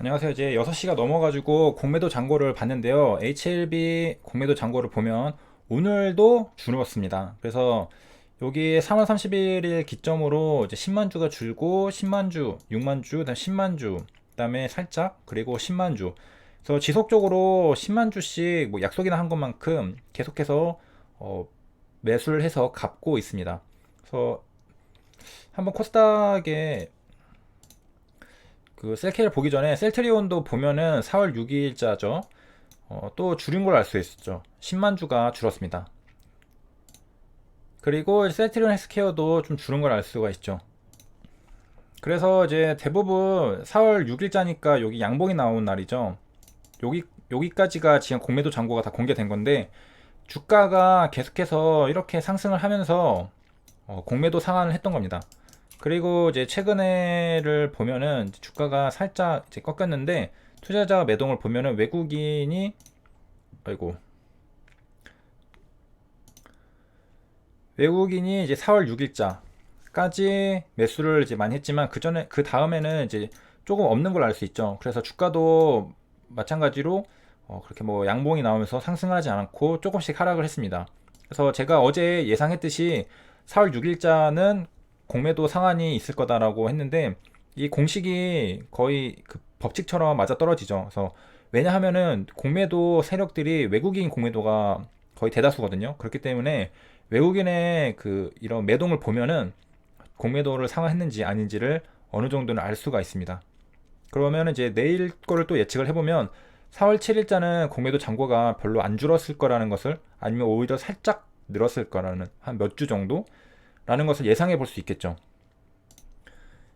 안녕하세요. 이제 6시가 넘어가지고 공매도 잔고를 봤는데요. HLB 공매도 잔고를 보면 오늘도 줄었습니다. 그래서 여기 3월 31일 기점으로 이제 10만 주가 줄고 10만 주, 6만 주, 그다음 10만 주, 그다음에 살짝 그리고 10만 주. 그래서 지속적으로 10만 주씩 뭐 약속이나 한 것만큼 계속해서 매수를 해서 갚고 있습니다. 그래서 한번 코스닥에 그 셀케를 보기 전에 셀트리온도 보면은 4월 6일자죠. 또 줄인 걸 알 수 있었죠. 10만 주가 줄었습니다. 그리고 셀트리온 헬스케어도 좀 줄은 걸 알 수가 있죠. 그래서 이제 대부분 4월 6일자니까 여기 양봉이 나온 날이죠. 여기까지가 지금 공매도 잔고가 다 공개된 건데 주가가 계속해서 이렇게 상승을 하면서 공매도 상한을 했던 겁니다. 그리고 이제 최근에를 보면은 주가가 살짝 이제 꺾였는데 투자자 매동을 보면은 외국인이 이제 4월 6일자까지 매수를 이제 많이 했지만 그 다음에는 이제 조금 없는 걸 알 수 있죠. 그래서 주가도 마찬가지로 그렇게 뭐 양봉이 나오면서 상승을 하지 않고 조금씩 하락을 했습니다. 그래서 제가 어제 예상했듯이 4월 6일자는 공매도 상한이 있을 거다라고 했는데 이 공식이 거의 그 법칙처럼 맞아 떨어지죠. 그래서 왜냐하면은 공매도 세력들이 외국인 공매도가 거의 대다수거든요. 그렇기 때문에 외국인의 그 이런 매동을 보면은 공매도를 상한했는지 아닌지를 어느 정도는 알 수가 있습니다. 그러면 이제 내일 거를 또 예측을 해보면 4월 7일자는 공매도 잔고가 별로 안 줄었을 거라는 것을 아니면 오히려 살짝 늘었을 거라는 한 몇 주 정도 라는 것을 예상해 볼 수 있겠죠.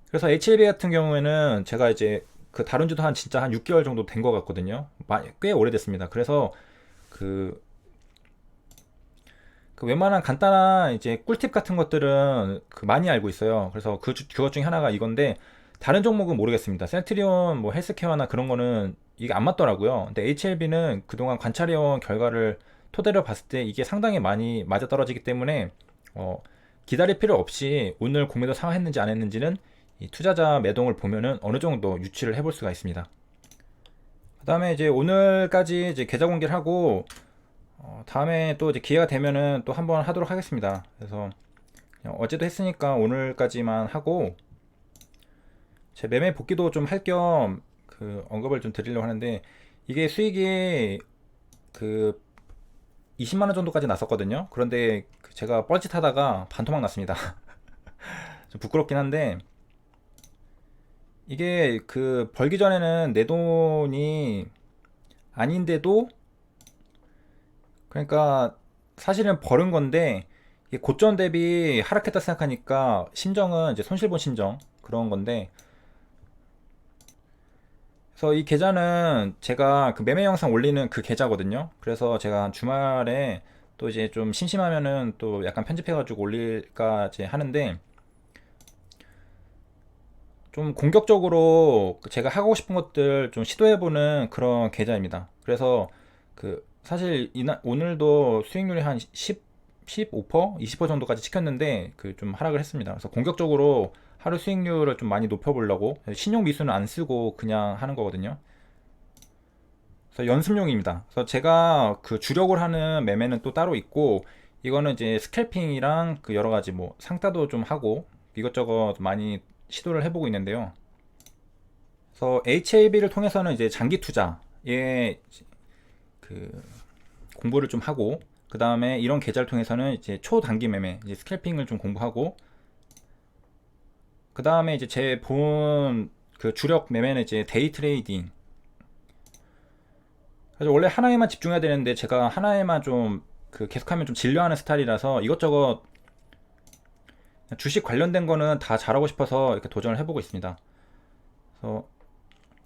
그래서 HLB 같은 경우에는 제가 이제 그 다룬 지도 진짜 한 6개월 정도 된 것 같거든요. 꽤 오래됐습니다. 그래서 그, 그 웬만한 간단한 이제 꿀팁 같은 것들은 그 많이 알고 있어요. 그래서 그것 중에 하나가 이건데 다른 종목은 모르겠습니다. 셀트리온 뭐 헬스케어나 그런 거는 이게 안 맞더라고요. 근데 HLB는 그동안 관찰해온 결과를 토대로 봤을 때 이게 상당히 많이 맞아떨어지기 때문에 기다릴 필요 없이 오늘 공매도 상한했는지 안 했는지는 이 투자자 매동을 보면은 어느 정도 유추를 해볼 수가 있습니다. 그 다음에 이제 오늘까지 이제 계좌 공개를 하고 다음에 또 이제 기회가 되면은 또 한번 하도록 하겠습니다. 그래서 어제도 했으니까 오늘까지만 하고 제 매매 복귀도 좀 할 겸 그 언급을 좀 드리려고 하는데 이게 수익이 그 20만 원 정도까지 났었거든요. 그런데 제가 뻘짓하다가 반토막 났습니다. 좀 부끄럽긴 한데 이게 그 벌기 전에는 내 돈이 아닌데도 그러니까 사실은 벌은 건데 이게 고점 대비 하락했다 생각하니까 심정은 이제 손실본 심정 그런 건데 그래서 이 계좌는 제가 그 매매 영상 올리는 그 계좌거든요. 그래서 제가 주말에 또 이제 좀 심심하면은 또 약간 편집해가지고 올릴까 이제 하는데 좀 공격적으로 제가 하고 싶은 것들 좀 시도해보는 그런 계좌입니다. 그래서 그 사실 오늘도 수익률이 한 10, 15%, 20% 정도까지 찍혔는데 그 좀 하락을 했습니다. 그래서 공격적으로 하루 수익률을 좀 많이 높여보려고 신용 미수는 안 쓰고 그냥 하는 거거든요. 그래서 연습용입니다. 그래서 제가 그 주력을 하는 매매는 또 따로 있고 이거는 이제 스캘핑이랑 그 여러 가지 뭐 상따도 좀 하고 이것저것 많이 시도를 해보고 있는데요. 그래서 HAB를 통해서는 이제 장기 투자에 그 공부를 좀 하고 그 다음에 이런 계좌를 통해서는 이제 초단기 매매, 이제 스캘핑을 좀 공부하고 그 다음에 이제 제 본 그 주력 매매는 이제 데이 트레이딩. 그래서 원래 하나에만 집중해야 되는데 제가 하나에만 좀 그 계속하면 좀 질려하는 스타일이라서 이것저것 주식 관련된 거는 다 잘하고 싶어서 이렇게 도전을 해보고 있습니다. 그래서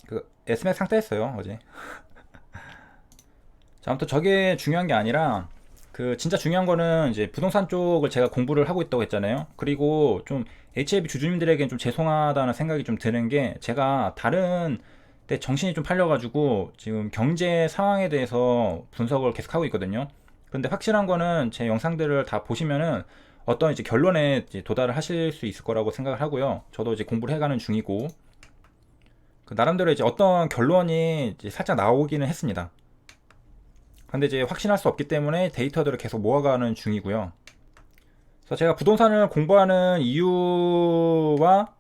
그 SMAX 상따했어요 어제. 자, 아무튼 저게 중요한 게 아니라 그 진짜 중요한 거는 이제 부동산 쪽을 제가 공부를 하고 있다고 했잖아요. 그리고 좀 HLB 주주님들에겐 좀 죄송하다는 생각이 좀 드는 게 제가 다른 데 정신이 좀 팔려가지고 지금 경제 상황에 대해서 분석을 계속 하고 있거든요. 그런데 확실한 거는 제 영상들을 다 보시면은 어떤 이제 결론에 이제 도달을 하실 수 있을 거라고 생각을 하고요. 저도 이제 공부를 해가는 중이고 그 나름대로 이제 어떤 결론이 이제 살짝 나오기는 했습니다. 근데 이제 확신할 수 없기 때문에 데이터들을 계속 모아가는 중이고요. 그래서 제가 부동산을 공부하는 이유와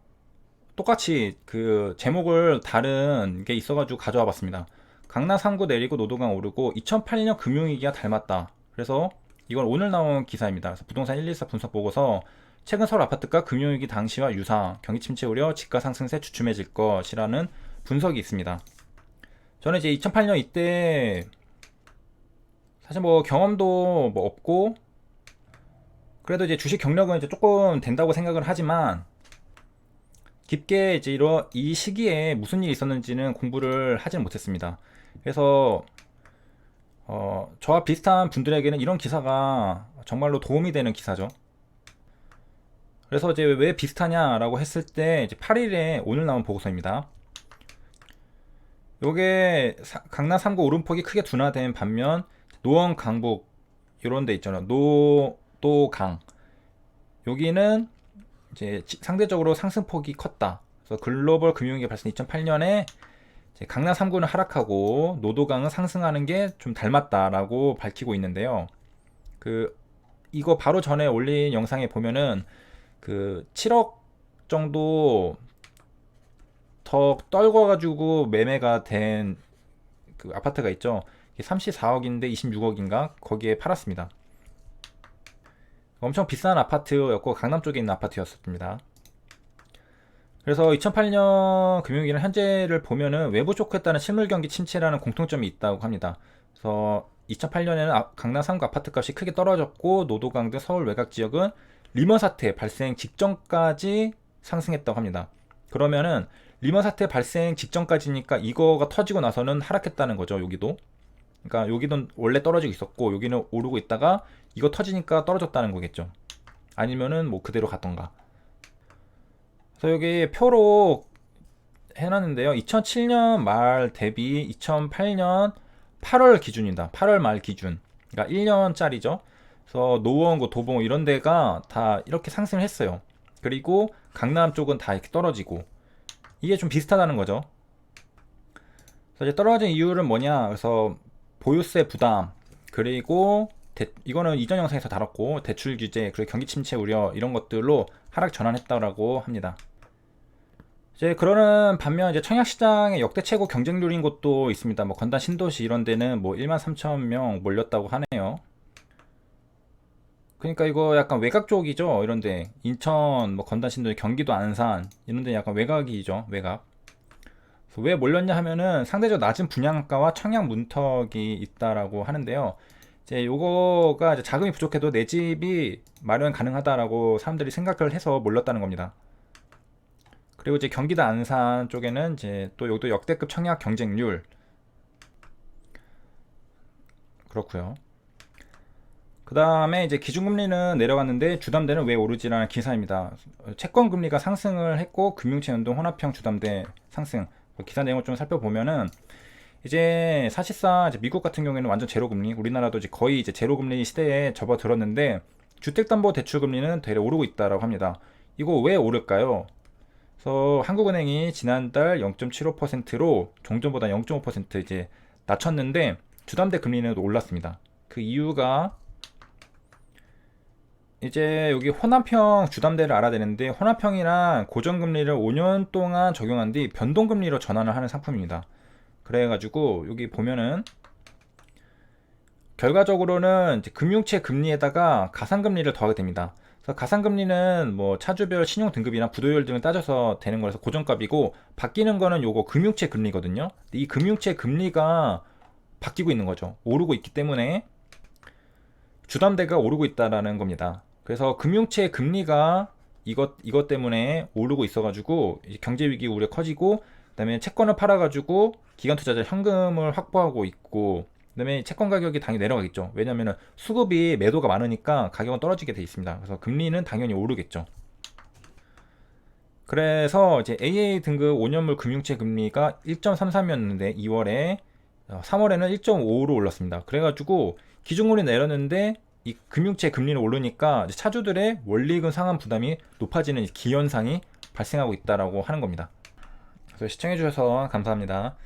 똑같이 그 제목을 다른 게 있어가지고 가져와 봤습니다. 강남 3구 내리고 노도강 오르고 2008년 금융위기가 닮았다. 그래서 이건 오늘 나온 기사입니다. 그래서 부동산 114 분석 보고서 최근 서울 아파트가 금융위기 당시와 유사, 경기 침체 우려, 집가 상승세 주춤해질 것이라는 분석이 있습니다. 저는 이제 2008년 이때 사실 뭐 경험도 뭐 없고 그래도 이제 주식 경력은 이제 조금 된다고 생각을 하지만 깊게 이제 이 시기에 무슨 일이 있었는지는 공부를 하지는 못했습니다. 그래서 저와 비슷한 분들에게는 이런 기사가 정말로 도움이 되는 기사죠. 그래서 이제 왜 비슷하냐라고 했을 때 이제 8일에 오늘 나온 보고서입니다. 요게 강남 3구 오름폭이 크게 둔화된 반면 노원 강북 이런 데 있잖아요. 노도강 여기는 이제 상대적으로 상승폭이 컸다. 그래서 글로벌 금융위기 발생 2008년에 강남 3구는 하락하고 노도강은 상승하는 게 좀 닮았다라고 밝히고 있는데요. 이거 바로 전에 올린 영상에 보면은 7억 정도 더 떨궈가지고 매매가 된 그 아파트가 있죠. 34억인데 26억인가 거기에 팔았습니다. 엄청 비싼 아파트였고 강남 쪽에 있는 아파트였습니다. 그래서 2008년 금융위기는 현재를 보면은 외부 쇼크에 따른 실물 경기 침체라는 공통점이 있다고 합니다. 그래서 2008년에는 강남 3구 아파트값이 크게 떨어졌고 노도강 등 서울 외곽 지역은 리먼 사태 발생 직전까지 상승했다고 합니다. 그러면은 리먼 사태 발생 직전까지니까 이거가 터지고 나서는 하락했다는 거죠. 여기도. 그러니까 여기는 원래 떨어지고 있었고 여기는 오르고 있다가 이거 터지니까 떨어졌다는 거겠죠. 아니면은 뭐 그대로 갔던가. 그래서 여기 표로 해놨는데요. 2007년 말 대비 2008년 8월 기준입니다. 8월 말 기준. 그러니까 1년짜리죠. 그래서 노원구, 도봉 이런 데가 다 이렇게 상승을 했어요. 그리고 강남 쪽은 다 이렇게 떨어지고 이게 좀 비슷하다는 거죠. 그래서 이제 떨어진 이유는 뭐냐? 그래서 보유세 부담 그리고 이거는 이전 영상에서 다뤘고 대출 규제 그리고 경기 침체 우려 이런 것들로 하락 전환했다라고 합니다. 이제 그러는 반면 이제 청약시장의 역대 최고 경쟁률인 곳도 있습니다. 뭐 건단 신도시 이런 데는 뭐 13,000명 몰렸다고 하네요. 그러니까 이거 약간 외곽 쪽이죠. 이런데 인천, 뭐 건단 신도시, 경기도 안산 이런데 약간 외곽이죠. 외곽. 왜 몰렸냐 하면은 상대적으로 낮은 분양가와 청약 문턱이 있다라고 하는데요. 이제 요거가 이제 자금이 부족해도 내 집이 마련 가능하다라고 사람들이 생각을 해서 몰렸다는 겁니다. 그리고 이제 경기도 안산 쪽에는 이제 또 여기도 역대급 청약 경쟁률 그렇고요. 그 다음에 이제 기준금리는 내려갔는데 주담대는 왜 오르지라는 기사입니다. 채권금리가 상승을 했고 금융채 연동 혼합형 주담대 상승. 기사 내용을 좀 살펴보면은 이제 사실상 이제 미국 같은 경우에는 완전 제로금리, 우리나라도 이제 거의 이제 제로금리 시대에 접어들었는데 주택담보대출금리는 되려 오르고 있다라고 합니다. 이거 왜 오를까요? 그래서 한국은행이 지난달 0.75%로 종전보다 0.5% 이제 낮췄는데 주담대 금리는 올랐습니다. 그 이유가 이제 여기 혼합형 주담대를 알아야 되는데 혼합형이란 고정금리를 5년 동안 적용한 뒤 변동금리로 전환을 하는 상품입니다. 그래가지고 여기 보면은 결과적으로는 이제 금융채 금리에다가 가상금리를 더하게 됩니다. 그래서 가상금리는 뭐 차주별 신용등급이나 부도율 등을 따져서 되는 거라서 고정값이고 바뀌는 거는 요거 금융채 금리거든요. 이 금융채 금리가 바뀌고 있는 거죠. 오르고 있기 때문에 주담대가 오르고 있다라는 겁니다. 그래서 금융채 금리가 이것 때문에 오르고 있어가지고 경제위기 우려 커지고 그 다음에 채권을 팔아가지고 기관투자자 현금을 확보하고 있고 그 다음에 채권 가격이 당연히 내려가겠죠. 왜냐면은 수급이 매도가 많으니까 가격은 떨어지게 돼 있습니다. 그래서 금리는 당연히 오르겠죠. 그래서 이제 AA 등급 5년물 금융채 금리가 1.33이었는데 2월에 3월에는 1.5로 올랐습니다. 그래가지고 기준금리 내렸는데 이 금융채 금리는 오르니까 차주들의 원리금 상환 부담이 높아지는 기현상이 발생하고 있다라고 하는 겁니다. 그래서 그래서 시청해주셔서 감사합니다.